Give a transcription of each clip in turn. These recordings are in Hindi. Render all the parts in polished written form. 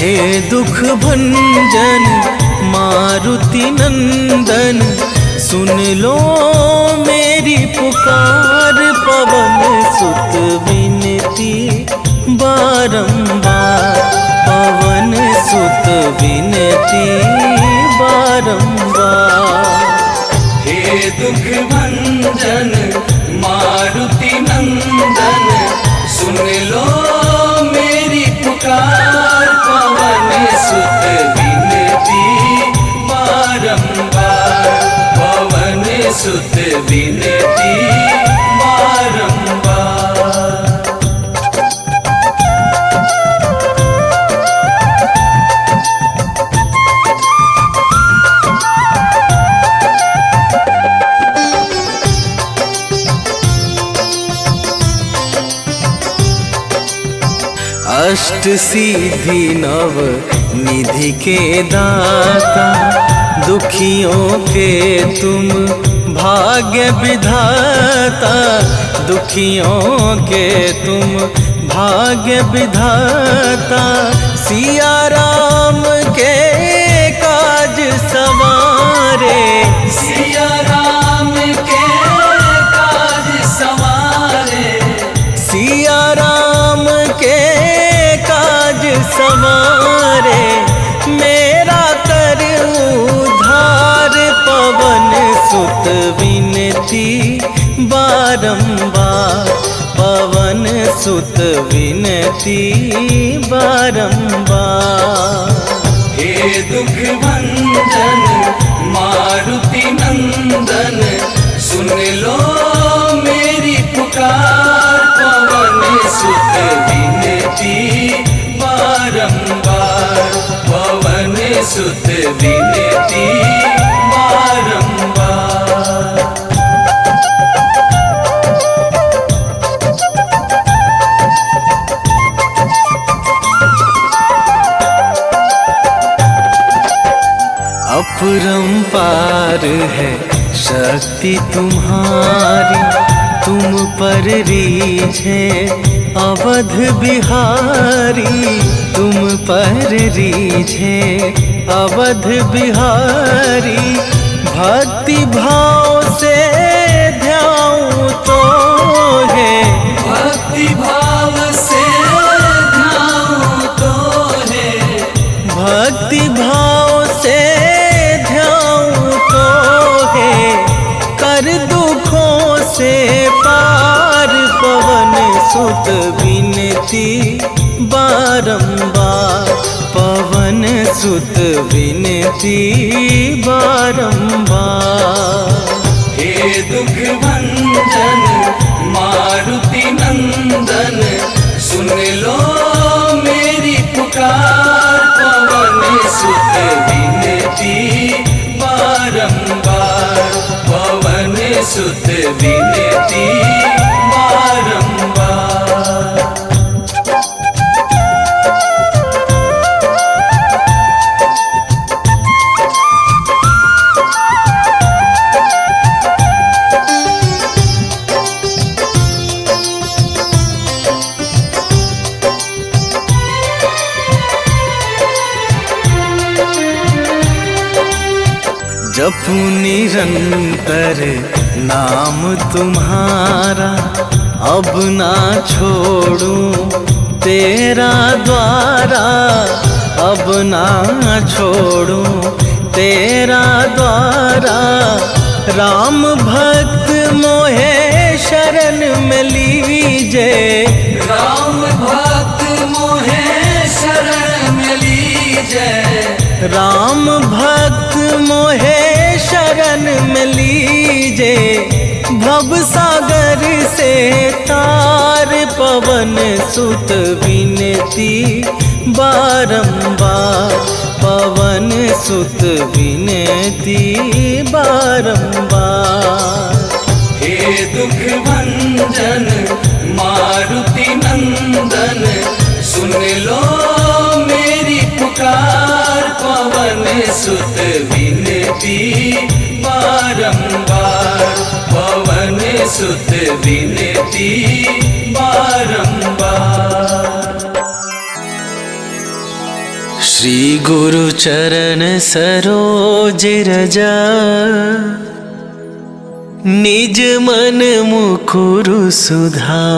हे दुख भंजन मारुति नंदन, सुन लो मेरी पुकार। पवन सुत विनती बारंबार, पवन सुत विनती बारंबार। हे दुख भंजन मारुति नंदन, सुन लो मेरी पुकार। पवन सुत विनती बारंबार, पवन सुत विनती बारंबार। अष्ट सिद्धि नव निधि के दाता, दुखियों के तुम भाग्य विधाता। दुखियों के तुम भाग्य विधाता, सिया राम के काज सवारे। सिया राम के काज सवारे, सिया राम के काज सवारे। मेरा कर उद्धार, पवन सुत विनती बारंबार, पवन सुत विनती बारंबार। हे दुख भंजन मारुति नंदन, सुन लो मेरी पुकार। पवन सुत विनती बारंबार, पवन सुत विनती बारंबार। अपरंपार है शक्ति तुम्हारी, तुम पर रीझे अवध बिहारी। तुम पर रीझे अवध बिहारी, भक्ति भाव से ध्याऊं तो है। भक्ति भाव से ध्याऊं तो है, भक्ति भाव से ध्याऊं तो है। कर दुखों से पार, पवन सुत विनती बारंबार, पवन सुत विनती बारंबार। हे दुख भंजन मारुति नंदन, सुन लो मेरी पुकार। पवन सुत विनती बारंबार, पवन सुत विनती बारंबार। जपू निरंतर नाम तुम्हारा, अब ना छोड़ूं तेरा द्वारा। अब ना छोड़ूं तेरा द्वारा। राम भक्त मोहे शरण में लीजे, राम भक्त मोहे शरण में लीजे। राम भक्त मोहे शरण में लीजे। भव सागर से तार, पवन सुत विनती बारंबार, पवन सुत विनती बारंबार। हे दुख भंजन मारुति नंदन, सुन लो मेरी पुकार। पवन सुत विनती बारंबार, पवन सुत विनती बारंबार। श्री गुरु चरण सरोज रजा, निज मन मुकुरु सुधारि।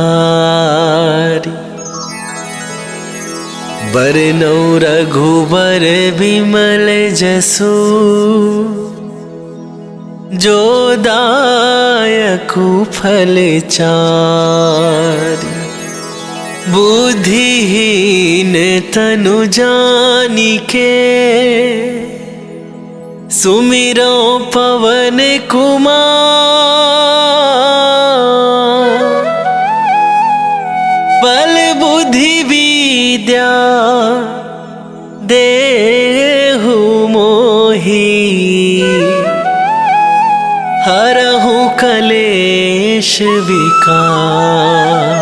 बरनौ रघुबर विमल जसु, जो दायकु फल चारि। बुद्धिहीन तनु जानिके, सुमिरो पवन कुमार। बल बुद्धि विद्या देहु मोहि, हरहु कलेश विकार।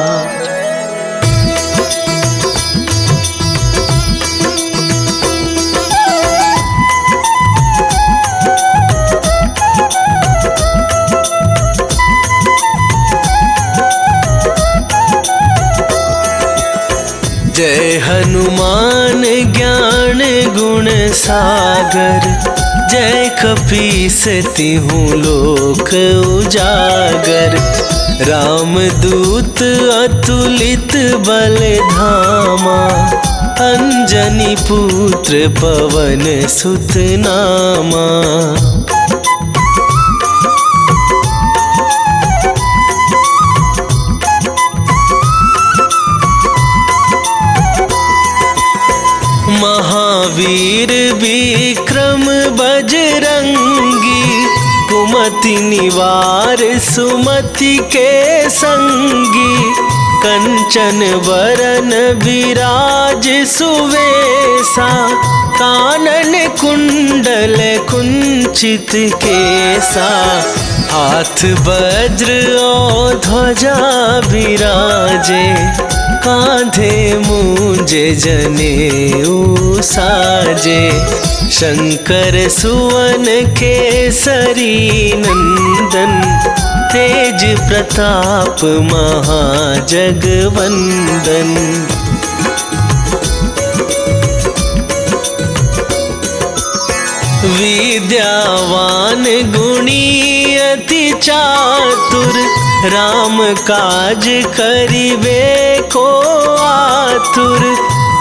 जय हनुमान ज्ञान गुण सागर, जय कपीस तिहुँ लोक उजागर। रामदूत अतुलित बल धामा, अंजनी पुत्र पवन सुत नामा। महावीर विक्रम बजरंगी, कुमति निवार सुमति के संगी। कंचन बरन विराज सुवेशा, कानन कुंडल कुंचित केसा। हाथ वज्र और ध्वजा विराजे, कांधे मूंज जनेऊ साजे। शंकर सुवन केसरी नंदन, तेज प्रताप महाजगवंदन। विद्यावान गुणी अति चातुर, राम काज करिबे को आतुर।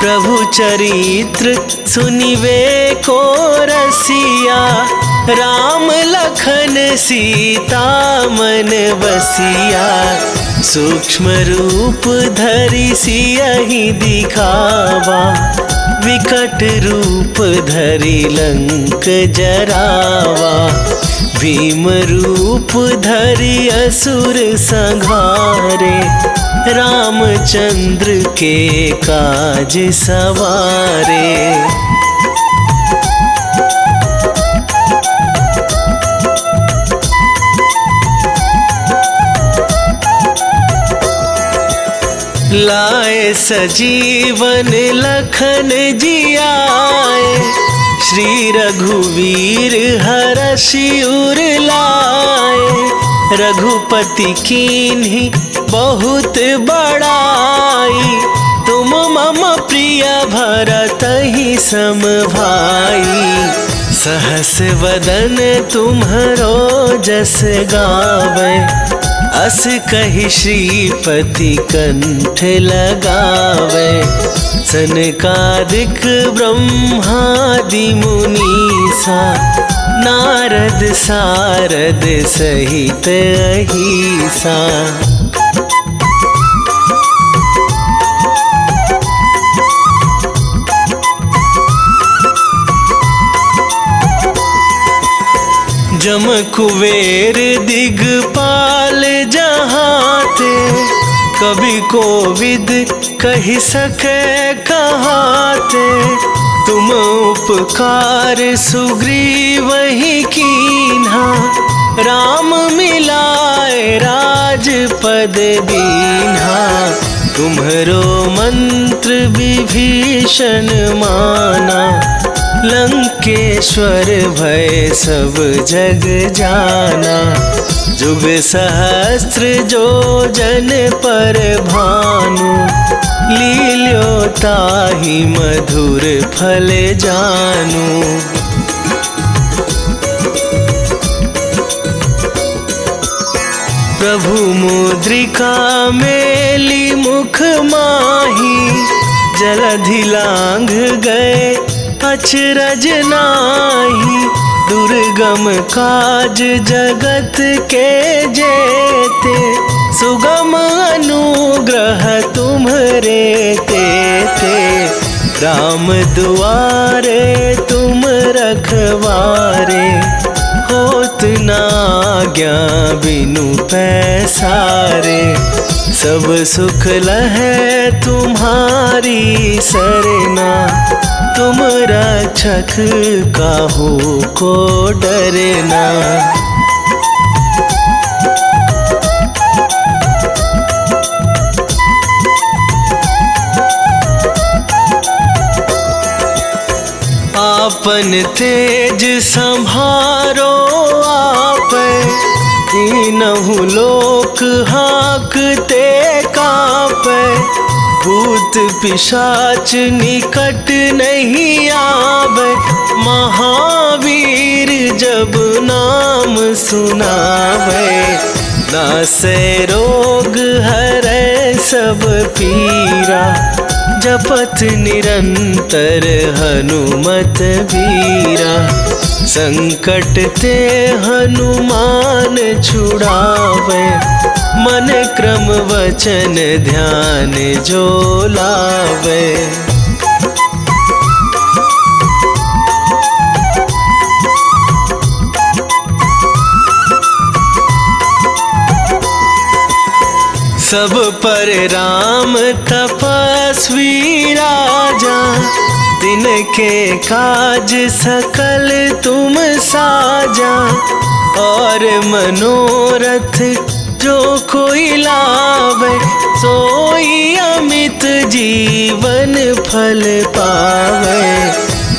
प्रभु चरित्र सुनिबे को रसिया, राम लखन सीता मन बसिया। सूक्ष्म रूप धरि सियहि दिखावा, विकट रूप धरि लंक जरावा। भीम रूप धरि असुर संहारे, रामचंद्र के काज सवारे। लाए सजीवन लखन जियाए, श्री रघुवीर हरषि उर लाए। रघुपति कीन्ही बहुत बड़ाई, तुम मम प्रिय भरतहि सम भाई। सहस वदन तुम्हरो जस गावै, अस कहि श्रीपति कंठ लगावे। सनकादिक ब्रह्मादि मुनीसा, नारद सारद सहित अहिसा। जम कुबेर दिगपाल जहाते, कभी कोविद कहि सके कहाते। तुम उपकार सुग्रीवहि कीन्हा, राम मिलाए राजपद दीन्हा। तुम्हरो मंत्र विभीषण माना, लंकेश्वर भय सब जग जाना। जुग सहस्त्र जो जन पर भानु, लील्यो ताहि मधुर फल जानु। प्रभु मुद्रिका मेली मुख माही, जलधि लांघ गए अचरज नाही। दुर्गम काज जगत के जेते, सुगम अनुग्रह तुम्हरे तेते। राम दुआरे तुम रखवारे, होत न आज्ञा बिनु पैसारे। सब सुख लहै तुम्हारी सरना, तुम रक्षक काहू को डरना। आपन तेज संभारो आप, तीनहु लोक हाँकते कापै। भूत पिशाच निकट नहीं आवे, महावीर जब नाम सुनावे। नासै रोग हरै सब पीरा, जपत निरंतर हनुमत बीरा। संकट ते हनुमान छुड़ावे, मन क्रम वचन ध्यान जो लावे। सब पर राम तपस्वी राजा, तिनके काज सकल तुम साजा। और मनोरथ जो कोई लावे, सोई अमित जीवन फल पावे।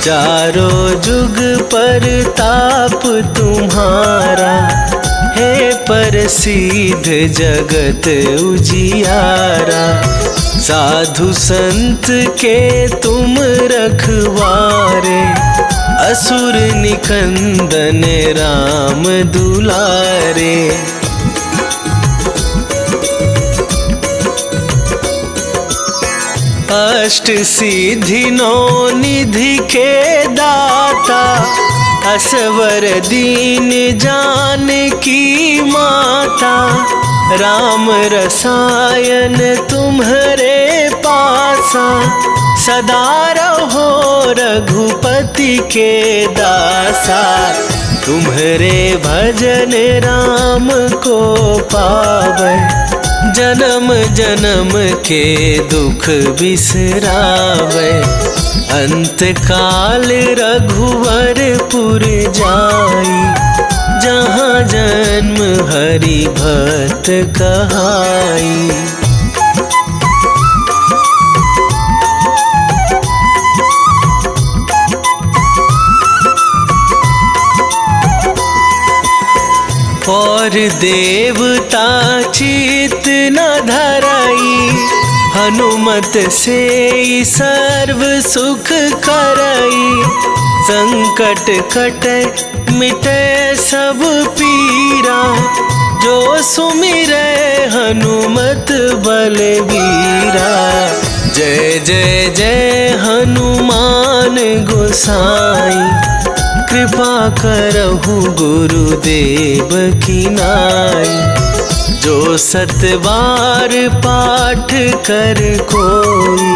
चारों जुग पर ताप तुम्हारा, हे प्रसिद्ध जगत उजियारा। साधु संत के तुम रखवारे, असुर निकंदन राम दुलारे। अष्ट सिद्धि नौ निधि के दाता, असवर दीन जानकी माता। राम रसायन तुम्हरे पासा, सदा रहो रघुपति के दासा। तुम्हरे भजन राम को पावै, जन्म जन्म के दुख बिसरावे। अंत काल रघुवरपुर जाई, जहाँ जन्म हरि भक्त कहाई। और देवता चित न धराई, हनुमत से सर्व सुख करई। संकट कटे मिटे सब पीरा, जो सुमिरै हनुमत बलबीरा। जय जय जय हनुमान गोसाई, कृपा करहु गुरुदेव की नाई। जो सतबार पाठ कर कोई,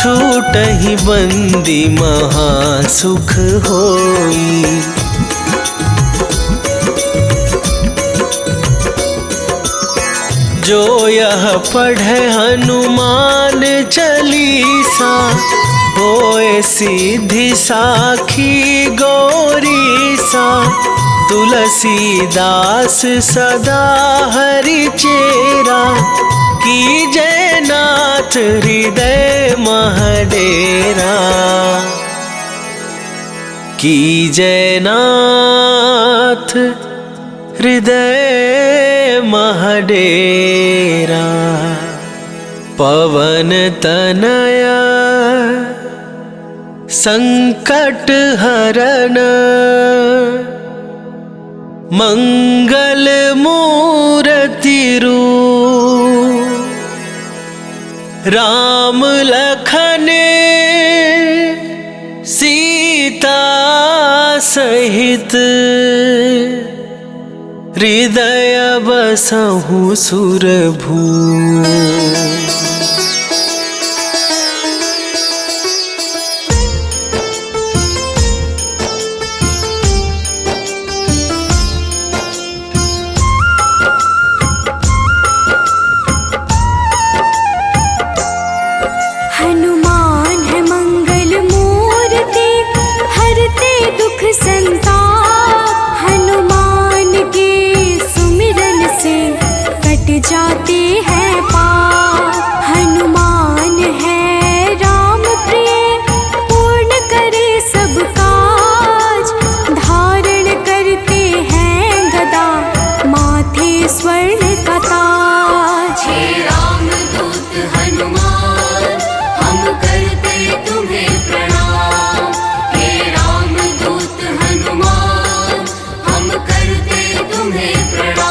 छूटहि बंदी महासुख होई। जो यह पढ़े हनुमान चालीसा, होए सिद्धि साखी गौरीसा। तुलसीदास सदा हरि चेरा, की जय नाथ हृदय महडेरा। की जयनाथ हृदय महडेरा। पवन तनया संकट हरन मंगल मूर्ति रूप। राम लखन सीता सहित हृदय बसहु सुरभू। हनुमान है मंगल मूर्ति हरते दुख संताप। हनुमान के सुमिरन से कट जाते हैं पाप। हनुमान है राम प्रिय पूर्ण करे सब काज। धारण करते हैं गदा माथे स्वर्ण का ताज। हे रामदूत हनुमान हम करते तुम्हें प्रणाम। हे रामदूत हनुमान हम करते तुम्हें प्रणाम।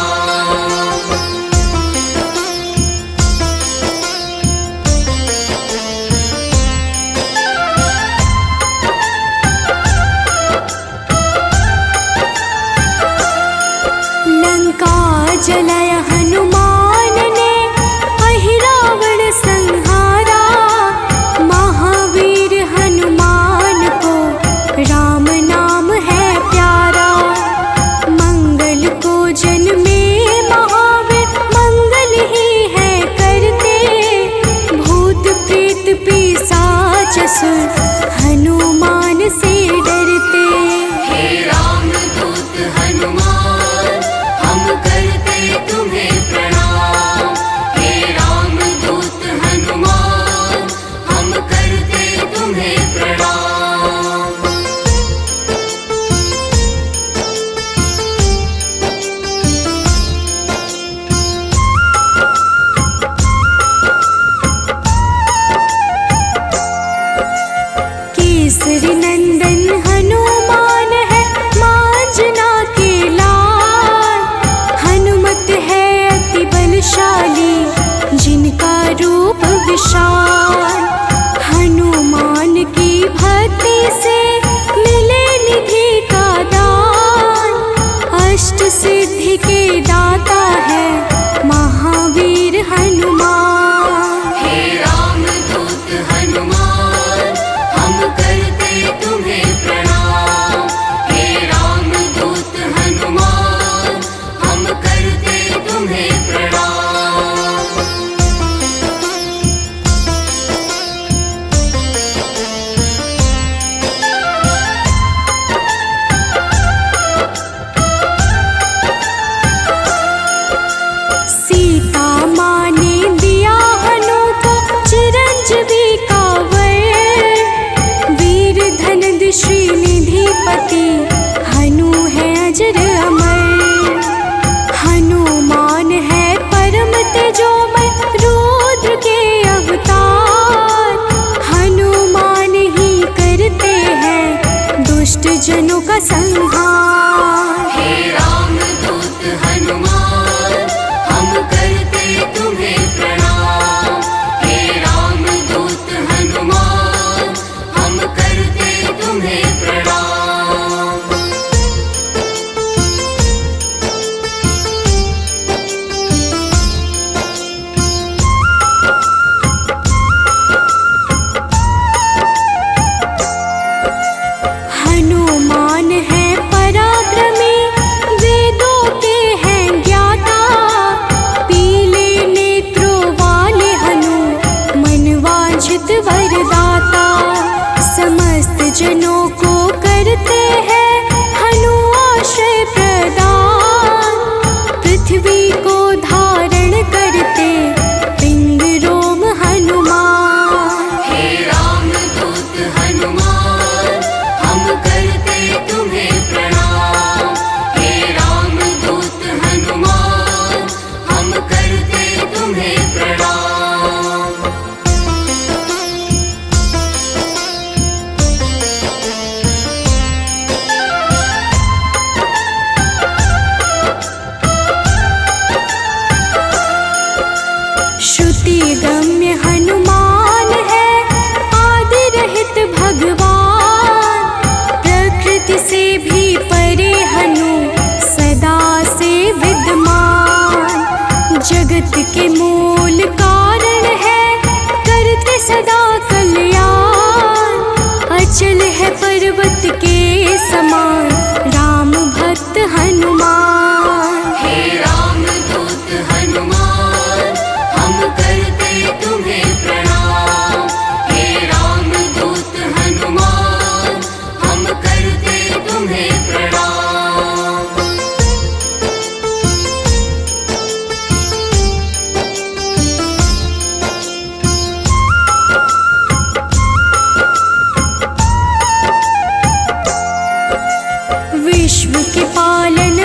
लंका जलाय हनुमान ने अहिरावण संहारा। महावीर हनुमान को राम नाम है प्यारा। मंगल को जन्मे महावीर मंगल ही है करते। भूत प्रेत पिशाच असुर हनुमान से डरते। हे रामदूत हनुमान हम करते तुम्हें प्रणाम। हे रामदूत हनुमान हम करते तुम्हें प्रणाम। केसरी नंदन हनुमान है मांजना के लाल। हनुमत है अति बलशाली जिनका रूप विशाल। हनुमान की भक्ति से मिले निधि का दान। अष्ट सिद्धि के दाता है महावीर हनुमान। हे रामदूत हनुमान हम करते तुम्हें प्रणाम। हे रामदूत हनुमान हम करते तुम्हें प्रणाम। सीता माँ ने दिया हनु को चिरंजीवी का वर। वीर धनद श्रीनिधिपति हनु है अजर अमर। हनुमान है परम तेजोमय रुद्र के अवतार। हनुमान ही करते हैं दुष्ट जनों का संहार। हे रामदूत हनुमान हम करते तुम्हें प्रणाम। हे रामदूत हनुमान हम करते तुम्हें प्रणाम। हनुमान है पराक्रमी वेदों के हैं ज्ञाता। पीले नेत्रों वाले हनु मनवांछित वरदाता। समस्त जनों को करते हैं हनु आश्रय प्रदान। पृथ्वी को धारण करते पिंग रोम हनुमान। हे रामदूत हनुमान हम करते पर्वत के समान राम भक्त हनुमान। हे राम दूत हनुमान, हम करते तुम्हें प्रणाम। हे राम दूत हनुमान, हम करते तुम्हें प्रणाम। विश्व के पालन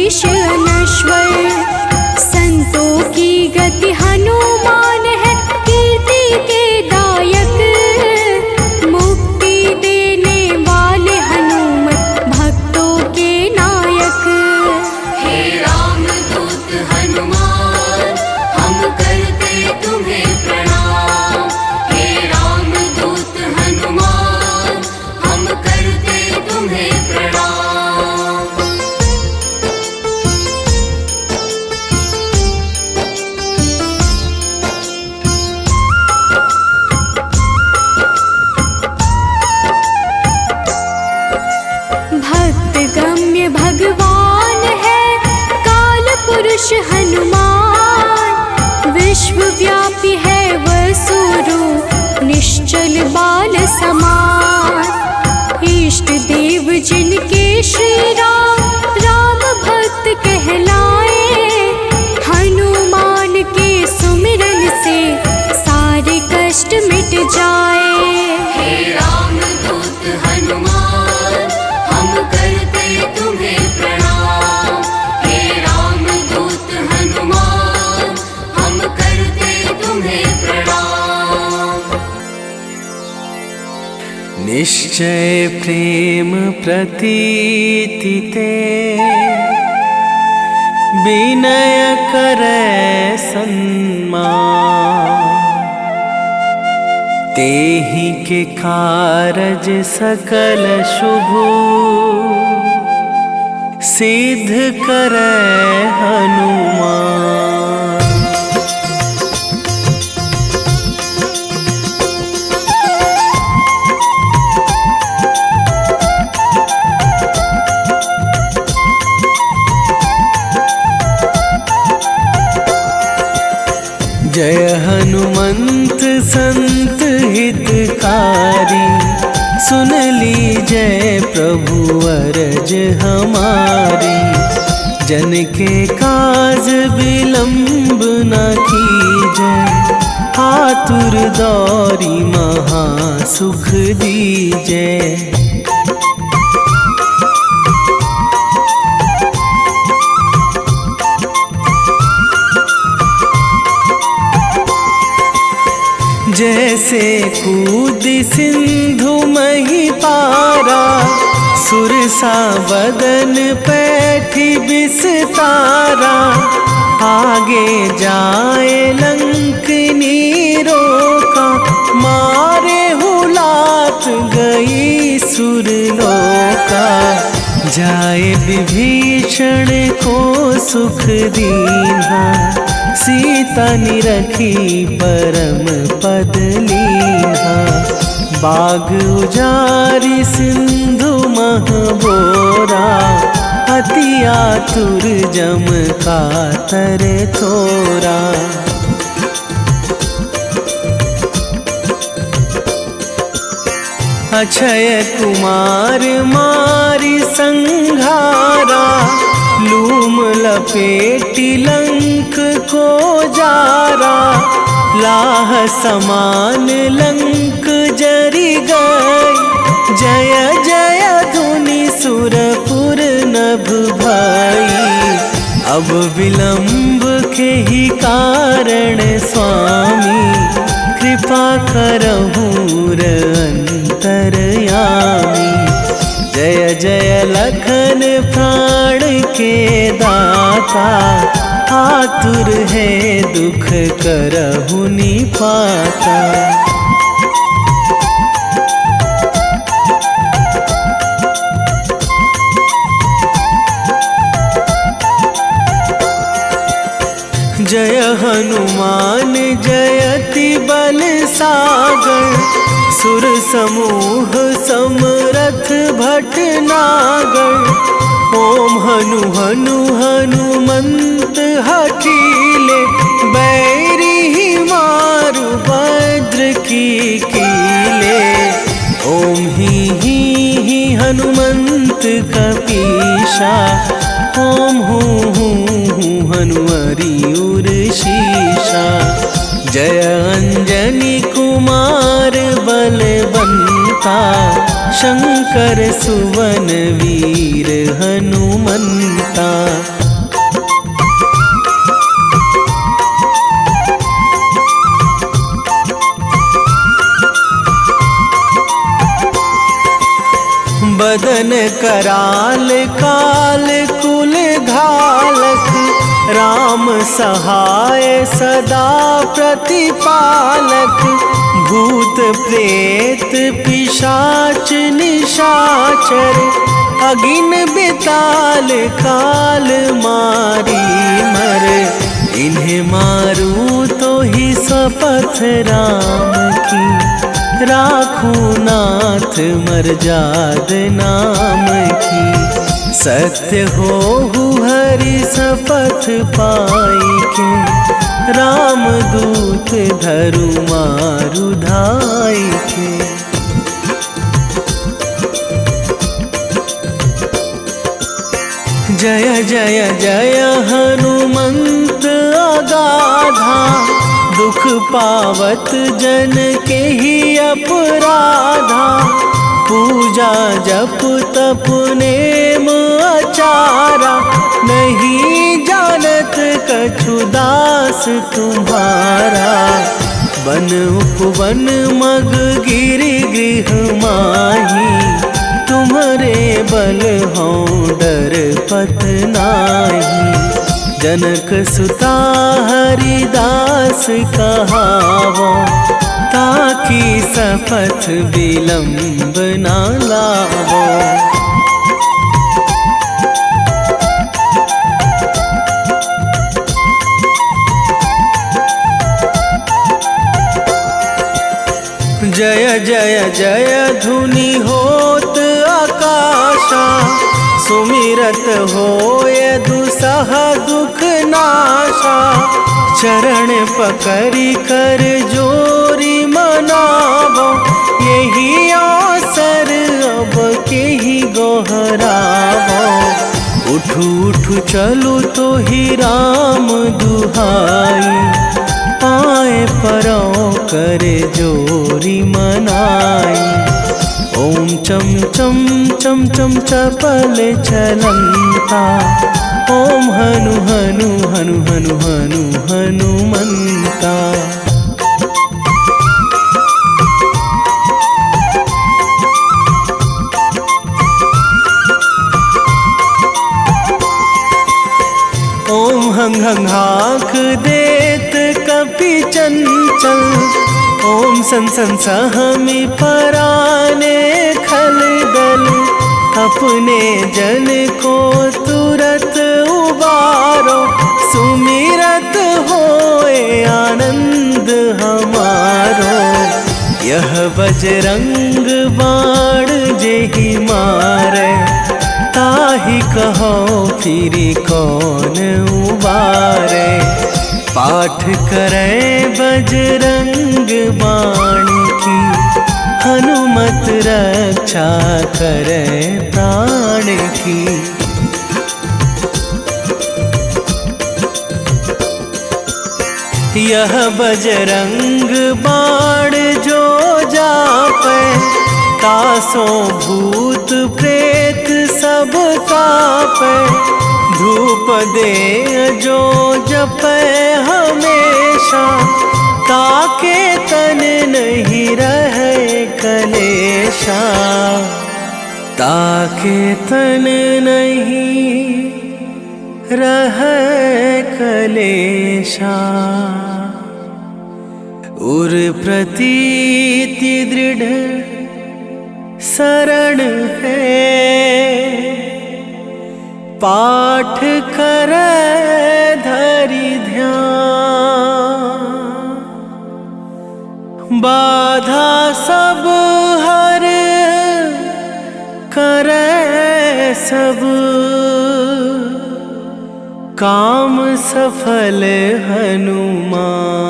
शीश अनश्वर। संतों की गति हनुमान है, कीर्ति के दायक। मुक्ति देने वाले हनुमत, भक्तों के नायक। हे राम दूत हनुमान, हम करते तुम्हें प्रणाम। हे राम दूत हनुमान, हम करते तुम्हें प्रणाम। भक्त गम्य भगवान है, काल पुरुष हनुमान। विश्वव्यापी है वसुरूप, निश्चल बाल समान। इष्ट देव जिनके श्री राम, राम भक्त कहलाए। हनुमान के सुमिरन से सारे कष्ट मिट जाए। हे राम दूत हनुमान, हम करते तुम्हें प्रणाम। हे राम दूत हनुमान, हम करते तुम्हें प्रणाम। निश्चय प्रेम प्रतीति ते, विनय करे सन्मान। तेहि के कारज सकल शुभ, सिद्ध करे हनुमान। जय हनुमंत संत हितकारी, सुन लीजय प्रभु अरज हमारी। जन के काज विलंब न कीजय, आतुर दौरी महा सुख दीजय। जैसे कूद सिंधु मही पारा, सुरसा बदन पैठी बिस्तारा। आगे जाए लंकनी रोका, मारे हुलात गई सुरलोका। जाए विभीषण को सुख दीन्हा, सीता निरखी परम पद लीन्हा। बाग उजारी सिंधु महबोरा, अति आतुर जम कातर थोरा। अक्षय कुमार मारी संघारा, लूम लपेटी लंक को जारा। लाह समान लंक जरी गई, जय जय धुनि सुरपुर नभ भई। अब विलंब के ही कारण स्वामी, कृपा करहु अंतरयामी। जय जय लखन प्राण के दाता, आतुर है दुख करहु निपाता। जय हनुमान जयति बल सागर, सुर समूह समरथ भटनागर। ओम हनु हनु हनुमंत हठीले, बैरी ही मारु भद्र की कीले। ओम ही हनुमंत कपीशा, ओम हूँ हनुमरी उर शीशा। जय अंजनी कुमार बलवंता, शंकर सुवन वीर हनुमंता। मनता। बदन कराल काल कुल घालक, राम सहाय सदा प्रतिपालक। भूत प्रेत पिशाच निशाचर, अगिन बिताल काल मारी मर। इन्हें मारूं तो ही शपथ राम की, राखूं नाथ मर्याद नाम की। सत्य हो हरि शपथ पाई के, राम दूत धरु मारु धाई के। जय जय जय हनुमंत अगाधा, दुख पावत जन के ही अपराधा। पूजा जप तप नेम आचारा, नहीं जानत कछु दास तुम्हारा। वन उपवन मग गिरि गृह माही, तुम्हारे बल हों डर पत नाही। जनक सुता हरिदास कहावो, ताकि शपथ विलंब ना लावो। जय जय जय धुनि होत आकाशा, सुमिरत होय दुसह दुख नाशा। चरण पकड़ी कर जोरी मनावो, यही अवसर अब के ही गोहरावो। उठू उठू चलू तो ही राम दुहाई, पाए परो करे जोरी मनाई। ओम चम चम चम चम चपल चलंता, ओम हनु हनु हनु हनु हनु हनुमंता। ओम हंग हंग हाक देत कपि चंचल, ओम सन सन सहमी पराने खल दल। अपने जन को तुरत उबारो, सुमिरत होए आनंद हमारो। यह बजरंग बाण जेहि मारे, ताहि कहो फिरी कौन उबारे। पाठ करें बजरंग बाण की, हनुमत रक्षा करें प्राण की। यह बजरंग बाण जो जापे, तासों भूत प्रेत सब कापे। धूप दे जो जपे हमेशा, ताके तन नहीं रहे कलेशा। ताके तन नहीं रहे कलेशा। उर प्रतीति दृढ़ शरण है, पाठ करे धरि ध्यान। बाधा सब हर करे सब, काम सफल हनुमान।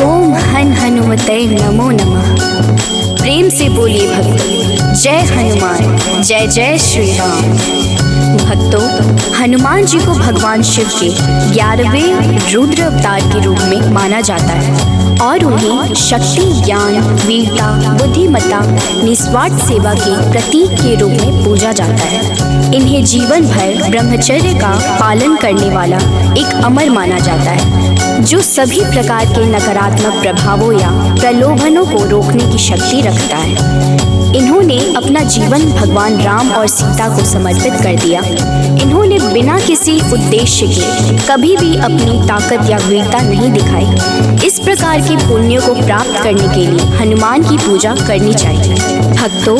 ओम हन हनुमते नमो नमः। प्रेम से बोलिए भक्ति जय हनुमान, जय जय श्री राम। भक्तों, हनुमान जी को भगवान शिव के 11वें रुद्र अवतार के रूप में माना जाता है और उन्हें शक्ति, ज्ञान, वीरता, बुद्धिमत्ता, निस्वार्थ सेवा के प्रतीक के रूप में पूजा जाता है। इन्हें जीवन भर ब्रह्मचर्य का पालन करने वाला एक अमर माना जाता है, जो सभी प्रकार के नकारात्मक प्रभावों या प्रलोभनों को रोकने की शक्ति रखता है। इन्होंने अपना जीवन भगवान राम और सीता को समर्पित कर दिया। इन्होंने बिना किसी उद्देश्य के कभी भी अपनी ताकत या वीरता नहीं दिखाई। इस प्रकार के पुण्यों को प्राप्त करने के लिए हनुमान की पूजा करनी चाहिए। भक्तों,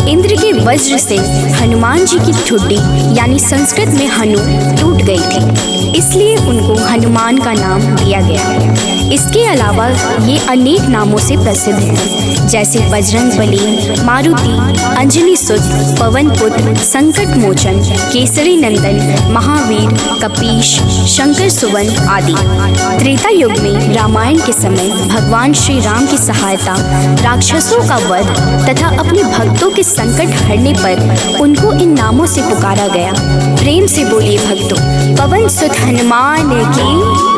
इंद्र के वज्र से हनुमान जी की ठुड्डी यानी संस्कृत में हनु टूट गई थी, इसलिए उनको हनुमान का नाम दिया गया। इसके अलावा ये अनेक नामों से प्रसिद्ध हैं, जैसे बजरंग बली, मारुति, अंजनी सुत, पवन पुत्र, संकट मोचन, केसरी नंदन, महावीर, कपीश, शंकर सुवन आदि। त्रेता युग में रामायण के समय भगवान श्री राम की सहायता, राक्षसों का वध तथा अपने भक्तों के संकट हरने पर उनको इन नामों से पुकारा गया। प्रेम से बोलिए भक्तों, पवन सुत हनुमान की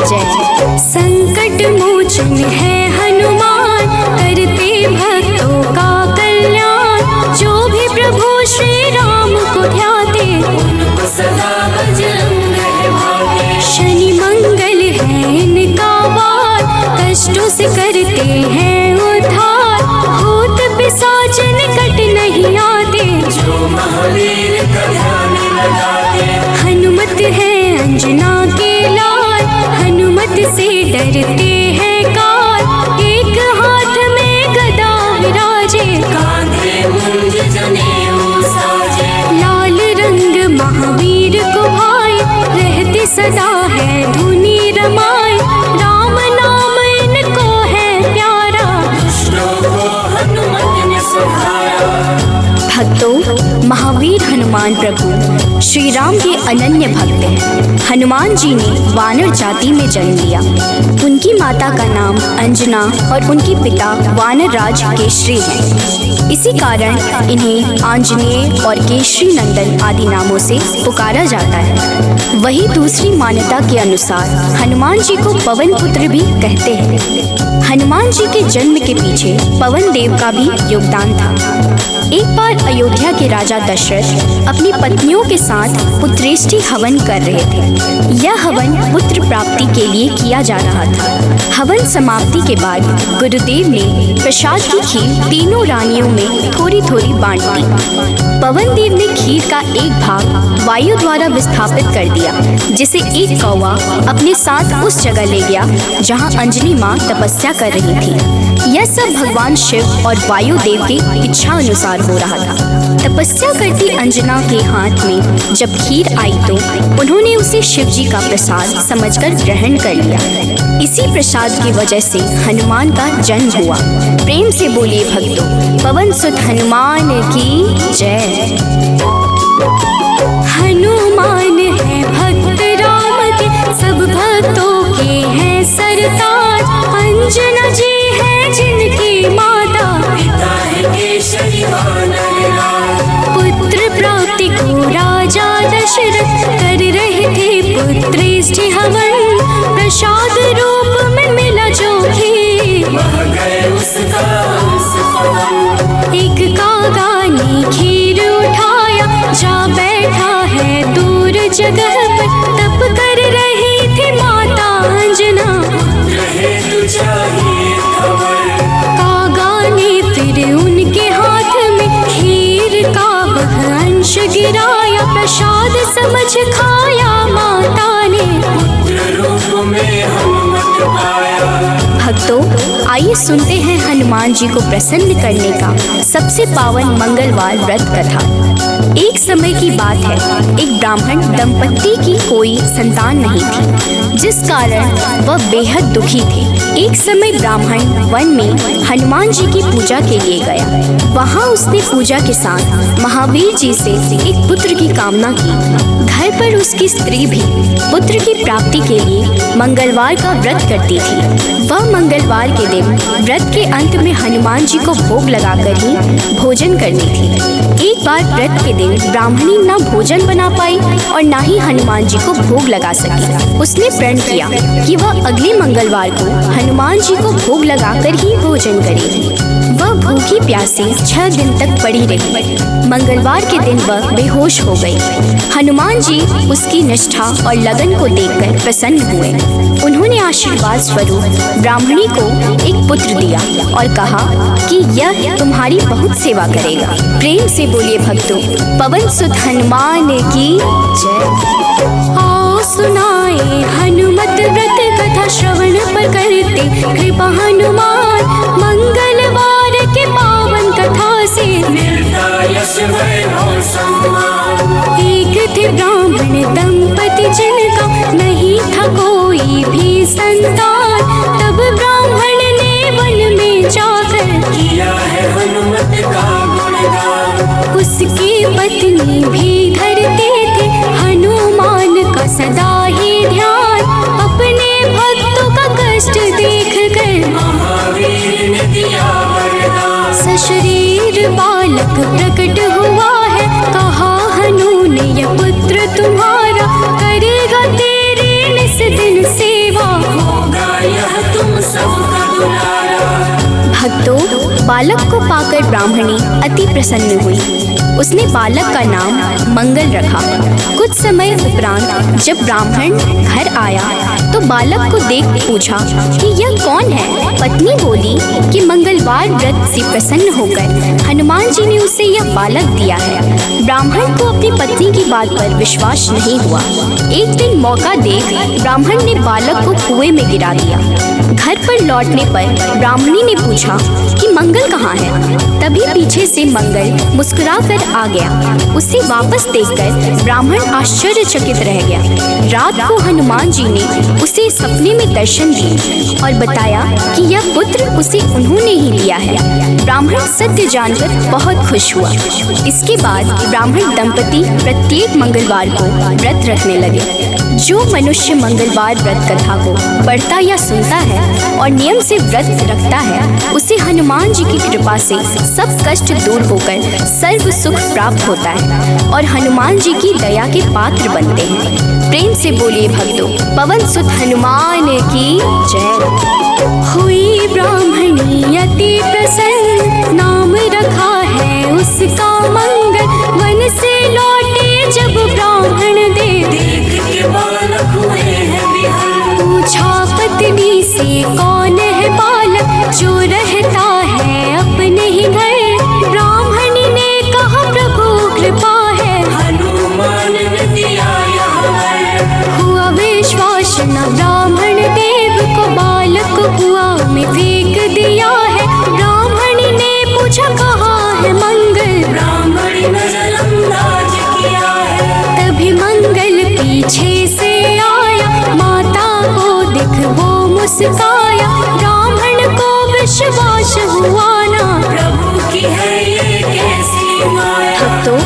जय। संकट मोचन है हनुमान, करते भक्तों का कल्याण। जो भी प्रभु श्री राम को ध्याते, उनको सदा बजरंग है भाते। शनि मंगल है इनका वार, कष्टों से करते हैं उद्धार। भूत पिशाच निकट नहीं आते, जो महावीर का ध्यान लगाते। हनुमत है अंजना के लाल, हनुमत से डरते हैं काल। एक हाथ में गदा विराजे, कांधे मुंज जनेऊ साजे। लाल रंग महावीर को भाई, रहते सदा है धुनी रमाई। राम नाम इनको है प्यारा, दुष्टों को हनुमत ने सुधारा। भक्तों, महावीर हनुमान प्रभु श्री राम के अनन्य भक्त हैं। हनुमान जी ने वानर जाति में जन्म लिया। उनकी माता का नाम अंजना और उनके पिता वानरराज केशरी हैं। इसी कारण इन्हें आंजनेय और केशरी नंदन आदि नामों से पुकारा जाता है। वही दूसरी मान्यता के अनुसार हनुमान जी को पवन पुत्र भी कहते हैं। हनुमान जी के जन्म के पीछे पवन देव का भी योगदान था। एक बार अयोध्या के राजा दशरथ अपनी पत्नियों के साथ पुत्रेष्टि हवन कर रहे थे। यह हवन पुत्र प्राप्ति के लिए किया जा रहा था। हवन समाप्ति के बाद गुरुदेव ने प्रसाद की खीर तीनों रानियों में थोड़ी थोड़ी बांट दी। पवन देव ने खीर का एक भाग वायु द्वारा विस्थापित कर दिया, जिसे एक कौवा अपने साथ उस जगह ले गया जहाँ अंजनी माँ तपस्या कर रही थी। यह सब भगवान शिव और वायु देव की इच्छा अनुसार हो रहा था। तपस्या करती अंजना के हाथ में जब खीर आई तो उन्होंने उसे शिव जी का प्रसाद समझकर ग्रहण कर लिया। इसी प्रसाद की वजह से हनुमान का जन्म हुआ। प्रेम से बोलिए भक्तों, पवन सुत हनुमान की जय। हनुमान है भक्त राम के, सब भक्तों के हैं सरताज। अंजना जी है जिनकी माता, पिता है केशरी वानरराज। पुत्र प्राप्ति को राजा दशरथ कर रहे थे पुत्रेष्टि हवन। प्रसाद रूप में मिला जो खीर, वह गए उसका एक कागा ने खीर उठाया, जा बैठा है दूर जगह पर। तप कर रही थी माता अंजना, कागा ने फिर उनके हाथ में खीर का वह अंश गिराया। प्रसाद समझ खाया माता ने, पुत्र रूप में हनुमत पाया। भक्तों, आइए सुनते हैं हनुमान जी को प्रसन्न करने का सबसे पावन मंगलवार व्रत कथा। एक समय की बात है, एक ब्राह्मण दंपत्ति की कोई संतान नहीं थी, जिस कारण वह बेहद दुखी थे। एक समय ब्राह्मण वन में हनुमान जी की पूजा के लिए गया। वहाँ उसने पूजा के साथ महावीर जी से एक पुत्र की कामना की। घर पर उसकी स्त्री भी पुत्र की प्राप्ति के लिए मंगलवार का व्रत करती थी। वह मंगलवार के दिन व्रत के अंत में हनुमान जी को भोग लगाकर ही भोजन करनी थी। एक बार व्रत के दिन ब्राह्मणी न भोजन बना पाई और न ही हनुमान जी को भोग लगा सकी। उसने प्रण किया कि वह अगले मंगलवार को हनुमान जी को भोग लगाकर ही भोजन करेगी। वह भूखी प्यासी 6 दिन तक पड़ी रही। मंगलवार के दिन वह बेहोश हो गई। हनुमान जी उसकी निष्ठा और लगन को देखकर प्रसन्न हुए। उन्होंने आशीर्वाद स्वरूप ब्राह्मणी को एक पुत्र दिया और कहा कि यह तुम्हारी बहुत सेवा करेगा। प्रेम से बोलिए भक्तों, पवन सुत हनुमान की जय। आओ सुनाए हनुमत व्रत कथा श्रवण पर करते कृपा हनुमान। मंगलवार के पावन कथा से एक थे ब्राह्मण दंपति जिनका नहीं था कोई भी संतान। तब ब्राह्मण ने वन में जाकर किया है हनुमत का गुणगान। उसकी पत्नी भी धरते थे हनुमान का सदा ही ध्यान। अपने भक्तों का कष्ट देख कर महावीर ने दिया वरदान। सशरीर बालक प्रकट हुआ है। कहा हनु ने यह पुत्र तुम्हारा करेगा तेरे निस दिन सेवा। होगा यह तुम सबका दुलारा। भक्तों, बालक को पाकर ब्राह्मणी अति प्रसन्न हुई। उसने बालक का नाम मंगल रखा। कुछ समय उपरांत जब ब्राह्मण घर आया तो बालक को देख पूछा कि यह कौन है। पत्नी बोली कि मंगलवार व्रत से प्रसन्न होकर हनुमान जी ने उसे यह बालक दिया है। ब्राह्मण को अपनी पत्नी की बात पर विश्वास नहीं हुआ। एक दिन मौका देख ब्राह्मण ने बालक को कुएं में गिरा दिया। घर पर लौटने पर ब्राह्मणी ने पूछा कि मंगल कहाँ है। तभी पीछे से मंगल मुस्कुरा कर आ गया। उसे वापस देखकर ब्राह्मण आश्चर्यचकित रह गया। रात को हनुमान जी ने उसे सपने में दर्शन दिए और बताया कि यह पुत्र उसे उन्होंने ही दिया है। ब्राह्मण सत्य जानकर बहुत खुश हुआ। इसके बाद ब्राह्मण दंपति प्रत्येक मंगलवार को व्रत रखने लगे। जो मनुष्य मंगलवार व्रत कथा को पढ़ता या सुनता है और नियम से व्रत रखता है, उसे हनुमान जी की कृपा से सब कष्ट दूर होकर सर्व सुख प्राप्त होता है और हनुमान जी की दया के पात्र बनते हैं। प्रेम से बोलिए भक्तों, पवन सुत हनुमान की जय। हुई ब्राह्मणी अति प्रसन्न। नाम रखा है उसका मंगल। वन से लौटे जब ब्राह्मण देख के बालक हुए हैं विहल। पूछा पत्नी से कौन है बालक जो रहता है अपने ही घर। ब्राह्मणी ने कहा प्रभु कृपा है हनुमान ने दिया यह वर। हुआ विश्वास न ब्राह्मण देव को बालक कुआं में फेंक दिया है। ब्राह्मणी ने पूछा कहाँ है मंगल। ब्राह्मणी ने जलंदाज किया है। तभी मंगल पीछे से आया। माता को देख वो मुस्काया। ब्राह्मण को विश्वास हुआ ना प्रभु की है ये कैसी माया। भक्तों,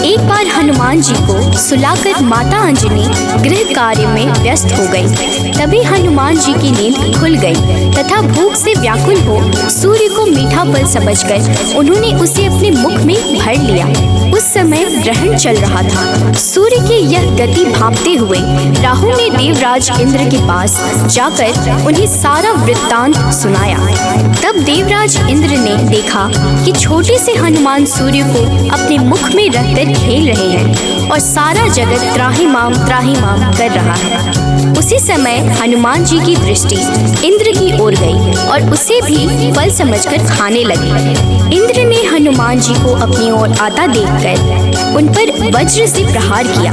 एक बार हनुमान जी को सुलाकर माता अंजनी गृह कार्य में व्यस्त हो गई। तभी हनुमान जी की नींद खुल गई तथा भूख से व्याकुल हो सूर्य को मीठा फल समझकर उन्होंने उसे अपने मुख में भर लिया। उस समय ग्रहण चल रहा था। सूर्य की यह गति भांपते हुए राहु ने देवराज इंद्र के पास जाकर उन्हें सारा वृत्तांत सुनाया। तब देवराज इंद्र ने देखा कि छोटे से हनुमान सूर्य को अपने मुख में रखकर खेल रहे हैं और सारा जगत त्राहिमाम कर रहा है। उसी समय हनुमान जी की दृष्टि इंद्र की ओर गई और उसे भी फल समझकर खाने लगे। इंद्र ने हनुमान जी को अपनी ओर आता देखकर उन पर वज्र से प्रहार किया।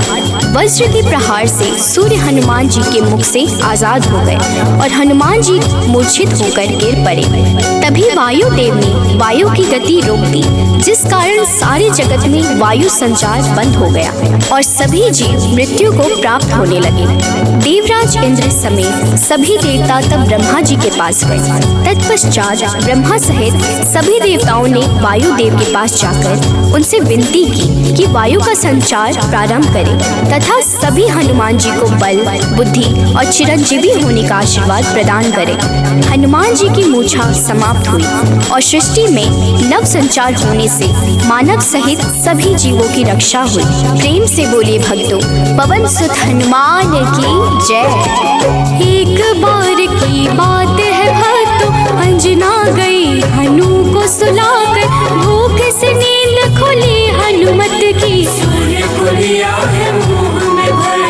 वज्र के प्रहार से सूर्य हनुमान जी के मुख से आजाद हो गए और हनुमान जी मूर्छित होकर गिर पड़े। तभी वायुदेव ने वायु की गति रोक दी, जिस कारण सारे जगत में वायु संचार बंद हो गया और सभी जीव मृत्यु को प्राप्त होने लगे। देवराज इंद्र समेत सभी देवता तब ब्रह्मा जी के पास गए। तत्पश्चात ब्रह्मा सहित सभी देवताओं ने वायुदेव के पास जाकर उनसे विनती की कि वायु का संचार प्रारंभ करें तथा सभी हनुमान जी को बल, बुद्धि और चिरंजीवी होने का आशीर्वाद प्रदान करें। हनुमान जी की मूछा समाप्त हुई और सृष्टि में नव संचार होने से मानव सहित सभी जीवों की रक्षा हुई। प्रेम से बोलिए भक्तों, पवन सुत हनुमान की जय। एक बार की बात है भक्तों, अंजना गई हनु को सुलाकर, भूख से नींद खुली हनुमत की, सूर्य को लिया है मुंह में भर,